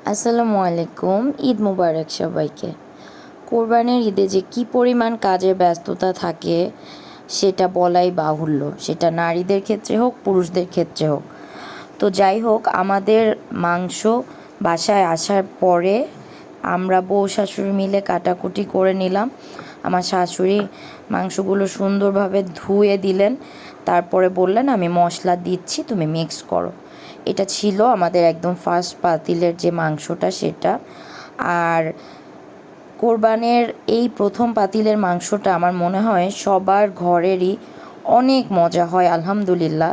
আসসালামু আলাইকুম। ঈদ মুবারক সবাইকে। কোরবানির ঈদে যে কী পরিমাণ কাজের ব্যস্ততা থাকে সেটা বলাই বাহুল্য, সেটা নারীদের ক্ষেত্রে হোক পুরুষদের ক্ষেত্রে হোক। তো যাই হোক, আমাদের মাংস বাসায় আসার পরে আমরা বউ শাশুড়ি মিলে কাটাকুটি করে নিলাম। আমার শাশুড়ি মাংসগুলো সুন্দরভাবে ধুয়ে দিলেন, তারপরে বললেন আমি মশলা দিচ্ছি, তুমি মিক্স করো। এটা ছিল আমাদের একদম ফার্স্ট পাতিলের যে মাংসটা সেটা। আর কোরবানের এই প্রথম পাতিলের মাংসটা আমার মনে হয় সবার ঘরেরই অনেক মজা হয় আলহামদুলিল্লাহ।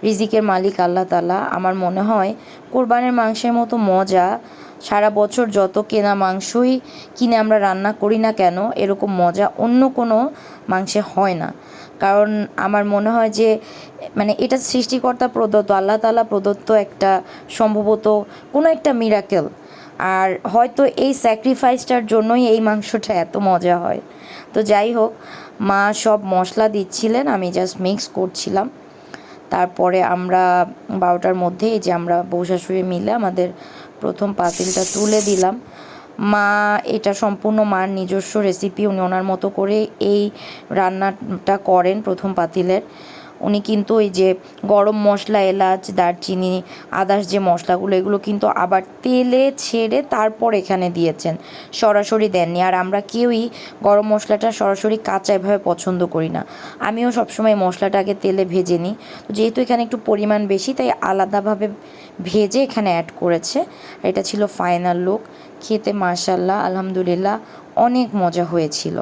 রিজিকের মালিক আল্লাহ তাআলা। আমার মনে হয় কোরবানের মাংসের মতো মজা সারা বছর যত কেনা মাংসই কিনে আমরা রান্না করি না কেন, এরকম মজা অন্য কোনো মাংসে হয় না। কারণ আমার মনে হয় যে এটা সৃষ্টিকর্তা প্রদত্ত, আল্লাহ তাআলা প্রদত্ত একটা সম্ভবত কোনো একটা মিরাকেল। আর হয়তো এই স্যাক্রিফাইসটার জন্যই এই মাংসটা এত মজা হয়। তো যাই হোক, মা সব মশলা দিচ্ছিলেন, আমি জাস্ট মিক্স করছিলাম। তারপরে আমরা 12টার মধ্যে এই যে আমরা বউ শাশুড়ি মিলে আমাদের প্রথম পাতিলটা তুলে দিলাম। মা এটা সম্পূর্ণ মার নিজস্ব রেসিপি, উনি ওনার মতো করে এই রান্নাটা করেন প্রথম পাতিলের। উনি কিন্তু ওই যে গরম মশলা, এলাচ, দারচিনি, আদার্স যে মশলাগুলো এগুলো কিন্তু আবার তেলে ছেড়ে তারপর এখানে দিয়েছেন, সরাসরি দেননি। আর আমরা কেউই গরম মশলাটা সরাসরি কাঁচা এভাবে পছন্দ করি না। আমিও সবসময় মশলাটাকে তেলে ভেজে নিই। তো যেহেতু এখানে একটু পরিমাণ বেশি তাই আলাদাভাবে ভেজে এখানে অ্যাড করেছে। এটা ছিল ফাইনাল লুক। খেতে মাশাআল্লাহ আলহামদুলিল্লাহ অনেক মজা হয়েছিল।